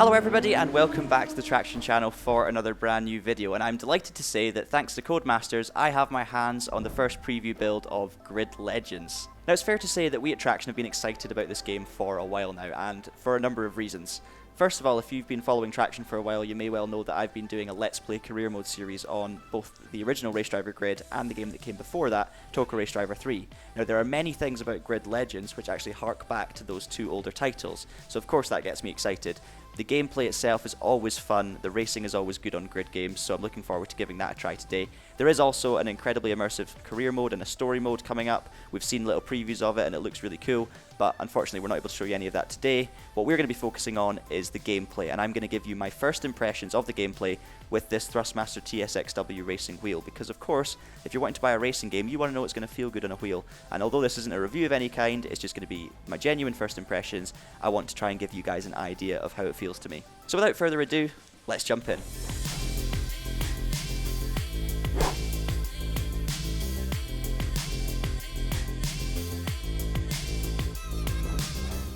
Hello everybody and welcome back to the Traxion channel for another brand new video, and I'm delighted to say that thanks to Codemasters I have my hands on the first preview build of Grid Legends. Now it's fair to say that we at Traxion have been excited about this game for a while now, and for a number of reasons. First of all, if you've been following Traxion for a while, you may well know that I've been doing a Let's Play Career Mode series on both the original Race Driver Grid and the game that came before that, Toka Race Driver 3. Now there are many things about Grid Legends which actually hark back to those two older titles, so of course that gets me excited. The gameplay itself is always fun, the racing is always good on grid games, so I'm looking forward to giving that a try today. There is also an incredibly immersive career mode and a story mode coming up. We've seen little previews of it and it looks really cool, but unfortunately we're not able to show you any of that today. What we're going to be focusing on is the gameplay, and I'm going to give you my first impressions of the gameplay with this Thrustmaster TSXW racing wheel, because of course, if you're wanting to buy a racing game, you want to know it's going to feel good on a wheel, and although this isn't a review of any kind, it's just going to be my genuine first impressions. I want to try and give you guys an idea of how it feels to me. So without further ado, let's jump in.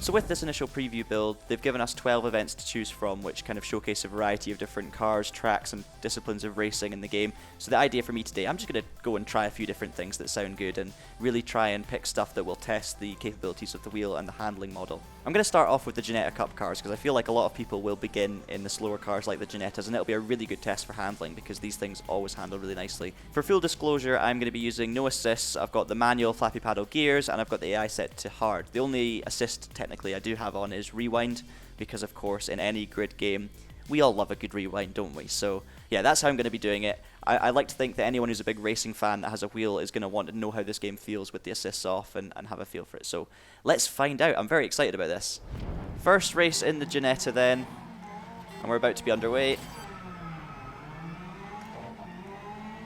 So with this initial preview build, they've given us 12 events to choose from, which kind of showcase a variety of different cars, tracks and disciplines of racing in the game. So the idea for me today, I'm just going to go and try a few different things that sound good and really try and pick stuff that will test the capabilities of the wheel and the handling model. I'm going to start off with the Ginetta Cup cars because I feel like a lot of people will begin in the slower cars like the Ginettas, and it'll be a really good test for handling because these things always handle really nicely. For full disclosure, I'm going to be using no assists. I've got the manual flappy paddle gears and I've got the AI set to hard. The only assist technically I do have on is rewind, because of course in any grid game we all love a good rewind, don't we? So yeah, that's how I'm going to be doing it. I like to think that anyone who's a big racing fan that has a wheel is going to want to know how this game feels with the assists off and have a feel for it. So let's find out. I'm very excited about this. First race in the Ginetta then, and we're about to be underway.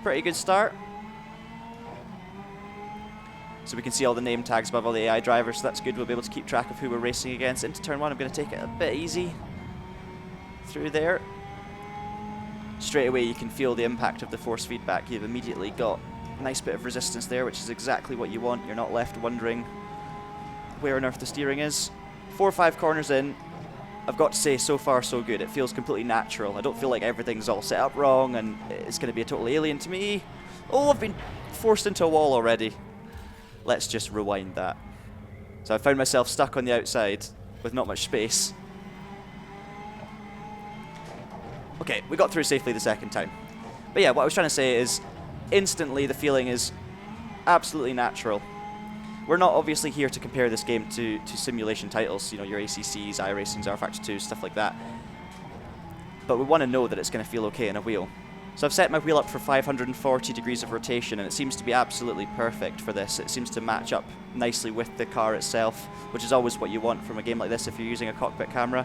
Pretty good start. So we can see all the name tags above all the AI drivers, so that's good. We'll be able to keep track of who we're racing against. Into turn one, I'm going to take it a bit easy through there. Straight away you can feel the impact of the force feedback. You've immediately got a nice bit of resistance there, which is exactly what you want. You're not left wondering where on earth the steering is. 4 or 5 corners in, I've got to say, so far so good. It feels completely natural. I don't feel like everything's all set up wrong and it's going to be a total alien to me. Oh, I've been forced into a wall already. Let's just rewind that. So I found myself stuck on the outside with not much space. Okay, we got through safely the second time. But yeah, what I was trying to say is, instantly the feeling is absolutely natural. We're not obviously here to compare this game to simulation titles, you know, your ACCs, iRacings, rFactor 2, stuff like that. But we want to know that it's going to feel okay in a wheel. So I've set my wheel up for 540 degrees of rotation, and it seems to be absolutely perfect for this. It seems to match up nicely with the car itself, which is always what you want from a game like this if you're using a cockpit camera.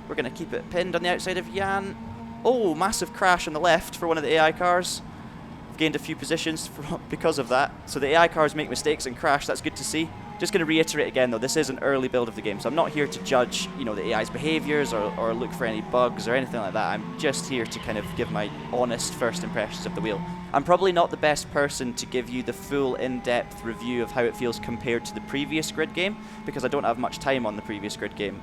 We're going to keep it pinned on the outside of Jan. Oh, massive crash on the left for one of the AI cars. I've gained a few positions because of that. So the AI cars make mistakes and crash, that's good to see. Just going to reiterate again though, this is an early build of the game, so I'm not here to judge, you know, the AI's behaviours or look for any bugs or anything like that. I'm just here to kind of give my honest first impressions of the wheel. I'm probably not the best person to give you the full in-depth review of how it feels compared to the previous grid game, because I don't have much time on the previous grid game.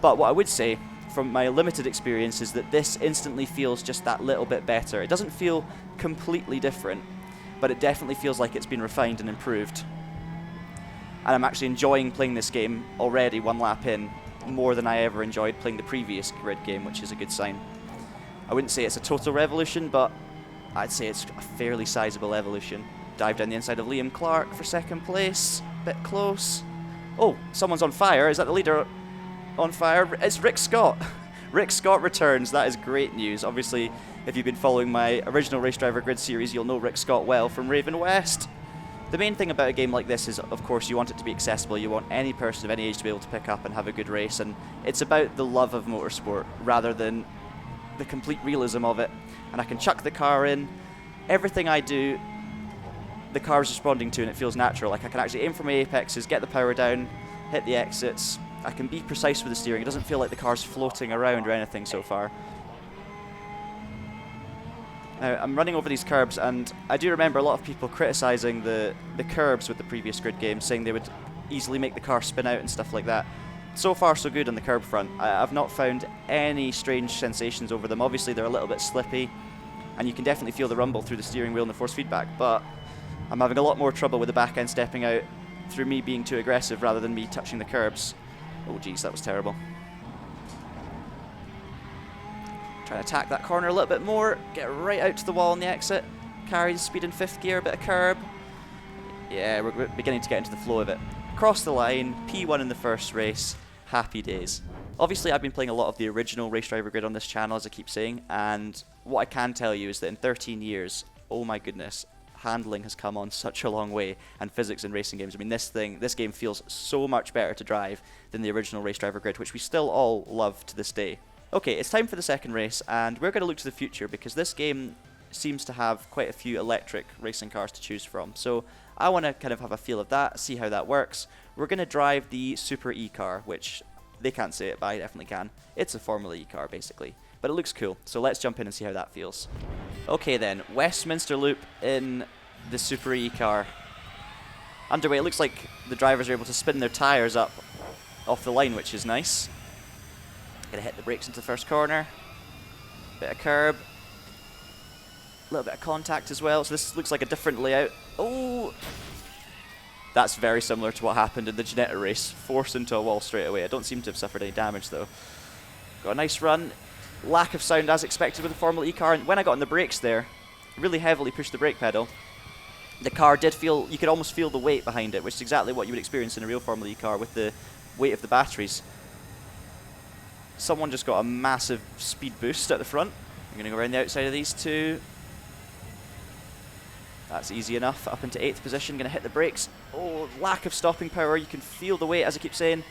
But what I would say, from my limited experience, is that this instantly feels just that little bit better. It doesn't feel completely different, but it definitely feels like it's been refined and improved. And I'm actually enjoying playing this game already, one lap in, more than I ever enjoyed playing the previous grid game, which is a good sign. I wouldn't say it's a total revolution, but I'd say it's a fairly sizable evolution. Dive down the inside of Liam Clark for second place, bit close. Oh, someone's on fire. Is that the leader on fire? It's Rick Scott. Rick Scott returns. That is great news. Obviously, if you've been following my original Race Driver Grid series, you'll know Rick Scott well from Raven West. The main thing about a game like this is, of course, you want it to be accessible. You want any person of any age to be able to pick up and have a good race, and it's about the love of motorsport rather than the complete realism of it. And I can chuck the car in. Everything I do, the car is responding to, and it feels natural. Like I can actually aim for my apexes, get the power down, hit the exits. I can be precise with the steering. It doesn't feel like the car's floating around or anything so far. Now, I'm running over these curbs, and I do remember a lot of people criticising the curbs with the previous grid game, saying they would easily make the car spin out and stuff like that. So far so good on the curb front. I've not found any strange sensations over them. Obviously they're a little bit slippy, and you can definitely feel the rumble through the steering wheel and the force feedback, but I'm having a lot more trouble with the back end stepping out through me being too aggressive rather than me touching the curbs. Oh geez, that was terrible. Trying to attack that corner a little bit more, get right out to the wall on the exit, carry the speed in 5th gear, a bit of curb. Yeah, we're beginning to get into the flow of it. Cross the line, P1 in the first race, happy days. Obviously I've been playing a lot of the original Race Driver Grid on this channel, as I keep saying, and what I can tell you is that in 13 years, oh my goodness, handling has come on such a long way, and physics in racing games. I mean, this game feels so much better to drive than the original Race Driver Grid, which we still all love to this day. Okay, it's time for the second race, and we're going to look to the future because this game seems to have quite a few electric racing cars to choose from. So I want to kind of have a feel of that, see how that works. We're going to drive the Super E car, which they can't say it, but I definitely can. It's a Formula E car, basically. But it looks cool, so let's jump in and see how that feels. Okay then, Westminster Loop in the Super E car. Underway, it looks like the drivers are able to spin their tyres up off the line, which is nice. Gonna hit the brakes into the first corner. Bit of curb. A little bit of contact as well, so this looks like a different layout. Oh! That's very similar to what happened in the Ginetta race. Forced into a wall straight away. I don't seem to have suffered any damage though. Got a nice run. Lack of sound as expected with the Formula E car, and when I got on the brakes there, really heavily pushed the brake pedal, the car did feel, you could almost feel the weight behind it, which is exactly what you would experience in a real Formula E car with the weight of the batteries. Someone just got a massive speed boost at the front. I'm going to go around the outside of these two. That's easy enough. Up into 8th position, going to hit the brakes. Oh, lack of stopping power. You can feel the weight, as I keep saying.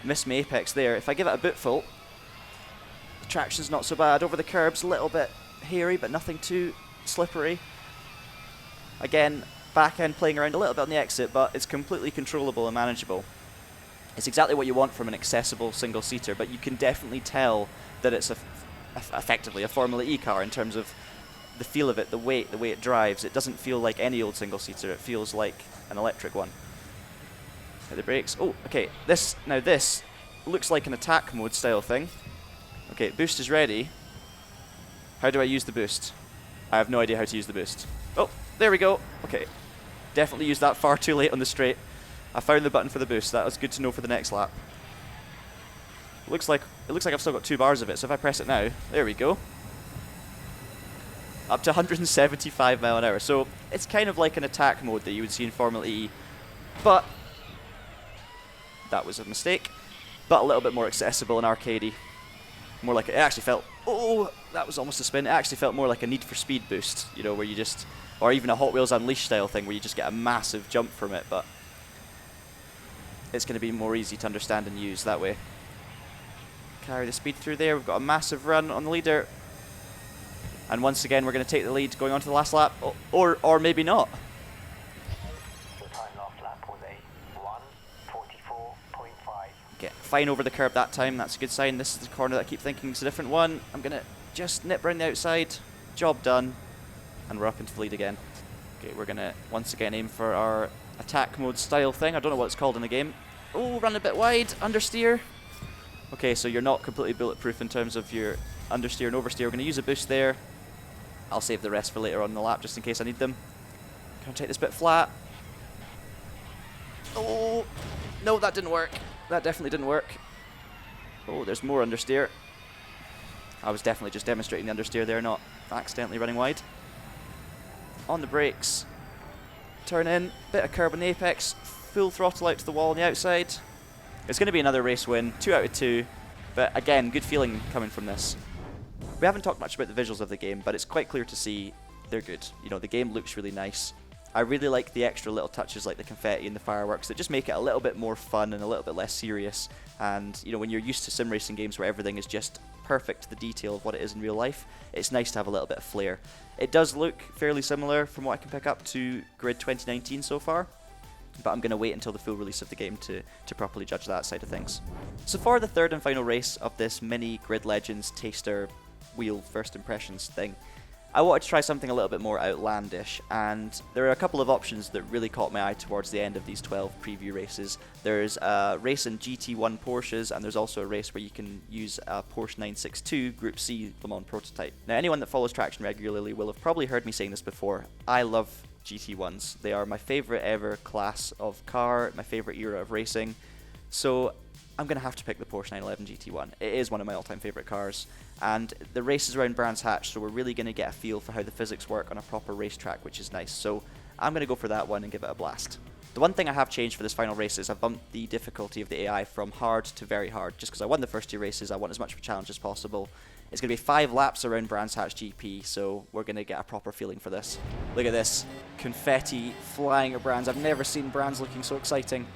Missed my apex there. If I give it a boot full, the traction's not so bad. Over the curbs, a little bit hairy, but nothing too slippery. Again, back end playing around a little bit on the exit, but it's completely controllable and manageable. It's exactly what you want from an accessible single-seater, but you can definitely tell that it's effectively a Formula E car in terms of the feel of it, the way it drives. It doesn't feel like any old single-seater. It feels like an electric one. Hit the brakes. Oh, okay. This looks like an attack mode style thing. Okay, boost is ready. How do I use the boost? I have no idea how to use the boost. Oh, there we go. Okay. Definitely used that far too late on the straight. I found the button for the boost. That was good to know for the next lap. It looks like I've still got 2 bars of it, so if I press it now, there we go. Up to 175 mile an hour. So it's kind of like an attack mode that you would see in Formula E, but that was a mistake. But a little bit more accessible and arcadey. More like it actually felt. Oh, that was almost a spin. It actually felt more like a Need for Speed boost, you know, where you just, or even a Hot Wheels Unleashed style thing, where you just get a massive jump from it. But it's going to be more easy to understand and use that way. Carry the speed through there. We've got a massive run on the leader. And once again, we're going to take the lead going on to the last lap. Or maybe not. The time last lap was a 1:44.5. Okay, fine over the curb that time. That's a good sign. This is the corner that I keep thinking is a different one. I'm going to just nip around the outside. Job done. And we're up into the lead again. Okay, we're going to once again aim for our attack mode style thing. I don't know what it's called in the game. Oh, run a bit wide. Understeer. Okay, so you're not completely bulletproof in terms of your understeer and oversteer. We're going to use a boost there. I'll save the rest for later on in the lap just in case I need them. Can I take this bit flat? Oh, no, that didn't work. That definitely didn't work. Oh, there's more understeer. I was definitely just demonstrating the understeer there, not accidentally running wide. On the brakes. Turn in, bit of curb on the apex, full throttle out to the wall on the outside. It's going to be another race win, 2 out of 2, but again, good feeling coming from this. We haven't talked much about the visuals of the game, but it's quite clear to see they're good. You know, the game looks really nice. I really like the extra little touches like the confetti and the fireworks that just make it a little bit more fun and a little bit less serious. And, you know, when you're used to sim racing games where everything is just perfect to the detail of what it is in real life, it's nice to have a little bit of flair. It does look fairly similar from what I can pick up to Grid 2019 so far, but I'm going to wait until the full release of the game to properly judge that side of things. So for the third and final race of this mini Grid Legends taster wheel first impressions thing, I wanted to try something a little bit more outlandish, and there are a couple of options that really caught my eye towards the end of these 12 preview races. There's a race in GT1 Porsches, and there's also a race where you can use a Porsche 962 Group C Le Mans prototype. Now, anyone that follows Traxion regularly will have probably heard me saying this before. I love GT1s. They are my favourite ever class of car, my favourite era of racing. So I'm going to have to pick the Porsche 911 GT1. It is one of my all-time favourite cars, and the race is around Brands Hatch, so we're really going to get a feel for how the physics work on a proper racetrack, which is nice. So I'm going to go for that one and give it a blast. The one thing I have changed for this final race is I've bumped the difficulty of the AI from hard to very hard. Just because I won the first 2 races, I want as much of a challenge as possible. It's going to be 5 laps around Brands Hatch GP, so we're going to get a proper feeling for this. Look at this. Confetti flying at Brands. I've never seen Brands looking so exciting.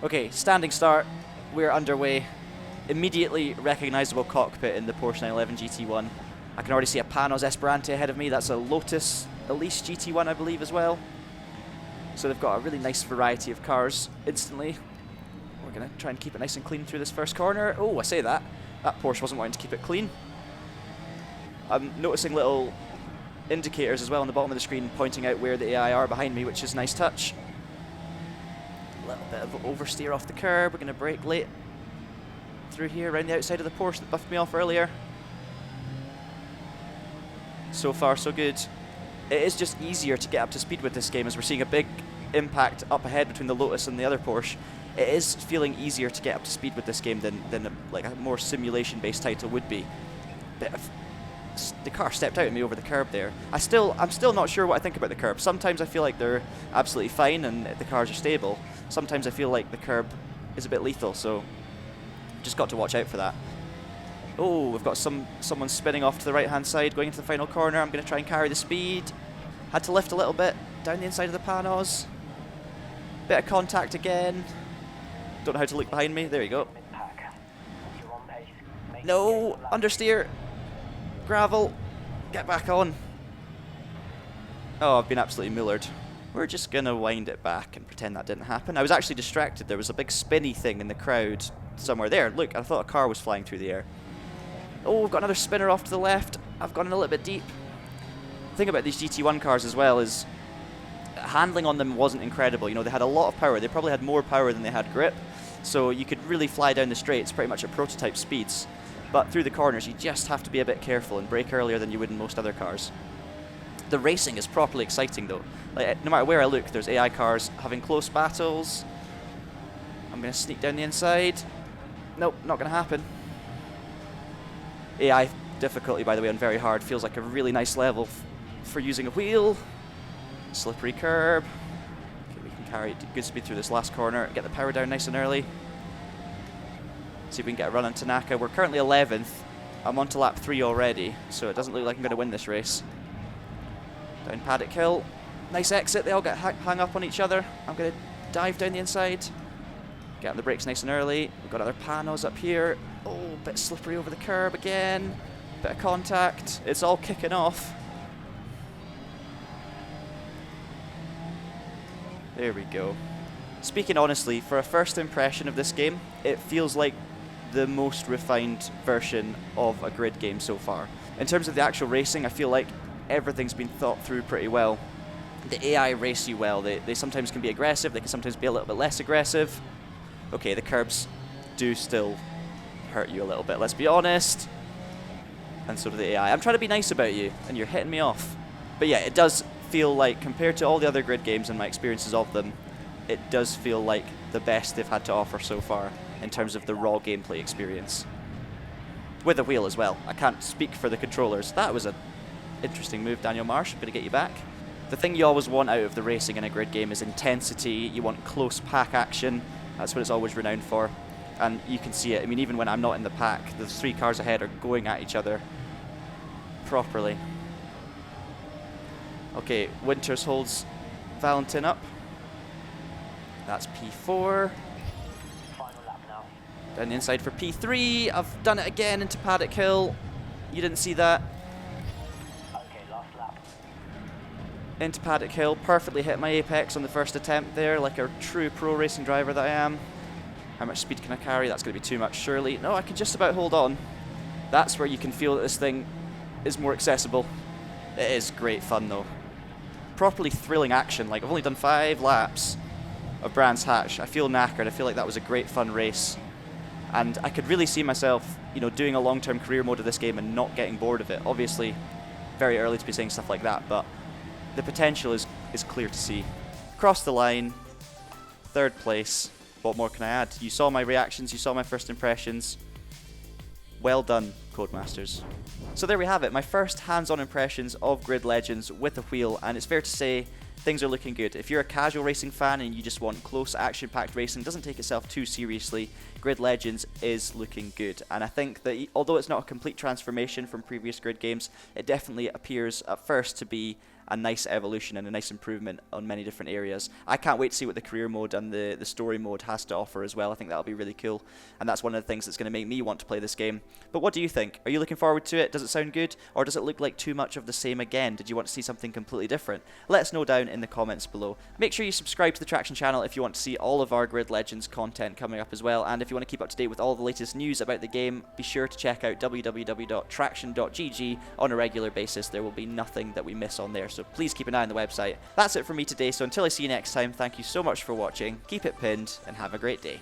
Okay, standing start. We're underway. Immediately recognisable cockpit in the Porsche 911 GT1. I can already see a Panos Esperante ahead of me. That's a Lotus Elise GT1, I believe, as well. So they've got a really nice variety of cars instantly. We're going to try and keep it nice and clean through this first corner. Oh, I say that. That Porsche wasn't wanting to keep it clean. I'm noticing little indicators as well on the bottom of the screen pointing out where the AI are behind me, which is a nice touch. A little bit of oversteer off the curb. We're going to brake late through here around the outside of the Porsche that buffed me off earlier. So far so good. It is just easier to get up to speed with this game, as we're seeing a big impact up ahead between the Lotus and the other Porsche. It is feeling easier to get up to speed with this game than like a more simulation based title would be. The car stepped out at me over the curb there. I'm still not sure what I think about the curb. Sometimes I feel like they're absolutely fine and the cars are stable. Sometimes I feel like the curb is a bit lethal, so just got to watch out for that. Oh, we've got someone spinning off to the right hand side going into the final corner. I'm going to try and carry the speed. Had to lift a little bit down the inside of the Panos. Bit of contact again. Don't know how to look behind me. There you go. No, understeer. Gravel. Get back on. Oh, I've been absolutely mullered. We're just going to wind it back and pretend that didn't happen. I was actually distracted. There was a big spinny thing in the crowd somewhere there. Look, I thought a car was flying through the air. Oh, we've got another spinner off to the left. I've gone in a little bit deep. The thing about these GT1 cars as well is handling on them wasn't incredible. You know, they had a lot of power. They probably had more power than they had grip. So you could really fly down the straights pretty much at prototype speeds. But through the corners, you just have to be a bit careful and brake earlier than you would in most other cars. The racing is properly exciting though. Like, no matter where I look, there's AI cars having close battles. I'm going to sneak down the inside. Nope, not going to happen. AI difficulty, by the way, on very hard feels like a really nice level for using a wheel. Slippery curb. Okay, we can carry good speed through this last corner. Get the power down nice and early. See if we can get a run on Tanaka. We're currently 11th. I'm on to lap 3 already, so it doesn't look like I'm going to win this race. Down Paddock Hill. Nice exit. They all get hung up on each other. I'm going to dive down the inside. Get on the brakes nice and early. We've got other Panos up here. Oh, bit slippery over the curb again. Bit of contact. It's all kicking off. There we go. Speaking honestly, for a first impression of this game, it feels like the most refined version of a grid game so far. In terms of the actual racing, I feel like everything's been thought through pretty well. The AI race you well. They sometimes can be aggressive, they can sometimes be a little bit less aggressive. Okay, the curbs do still hurt you a little bit, let's be honest. And so do the AI. I'm trying to be nice about you, and you're hitting me off. But yeah, it does feel like, compared to all the other grid games and my experiences of them, it does feel like the best they've had to offer so far in terms of the raw gameplay experience. With a wheel as well. I can't speak for the controllers. That was an interesting move, Daniel Marsh. I'm going to get you back. The thing you always want out of the racing in a grid game is intensity. You want close pack action. That's what it's always renowned for. And you can see it. I mean, even when I'm not in the pack, the 3 cars ahead are going at each other properly. Okay, Winters holds Valentin up. That's P4. Final lap now. Down the inside for P3. I've done it again into Paddock Hill. You didn't see that. Okay, last lap. Into Paddock Hill. Perfectly hit my apex on the first attempt there, like a true pro racing driver that I am. How much speed can I carry? That's going to be too much, surely. No, I can just about hold on. That's where you can feel that this thing is more accessible. It is great fun though. Properly thrilling action. Like, I've only done 5 laps of Brands Hatch. I feel knackered. I feel like that was a great fun race. And I could really see myself, you know, doing a long-term career mode of this game and not getting bored of it. Obviously, very early to be saying stuff like that, but the potential is clear to see. Crossed the line, 3rd place. What more can I add? You saw my reactions, you saw my first impressions. Well done, Codemasters. So there we have it, my first hands-on impressions of Grid Legends with a wheel, and it's fair to say things are looking good. If you're a casual racing fan and you just want close, action-packed racing, doesn't take itself too seriously, Grid Legends is looking good. And I think that although it's not a complete transformation from previous Grid games, it definitely appears at first to be a nice evolution and a nice improvement on many different areas. I can't wait to see what the career mode and the story mode has to offer as well. I think that'll be really cool, and that's one of the things that's going to make me want to play this game. But what do you think? Are you looking forward to it? Does it sound good? Or does it look like too much of the same again? Did you want to see something completely different? Let us know down in the comments below. Make sure you subscribe to the Traxion channel if you want to see all of our Grid Legends content coming up as well, and if you want to keep up to date with all the latest news about the game, be sure to check out www.TraxionGG on a regular basis. There will be nothing that we miss on there, so please keep an eye on the website. That's it from me today, so until I see you next time, thank you so much for watching, keep it pinned, and have a great day.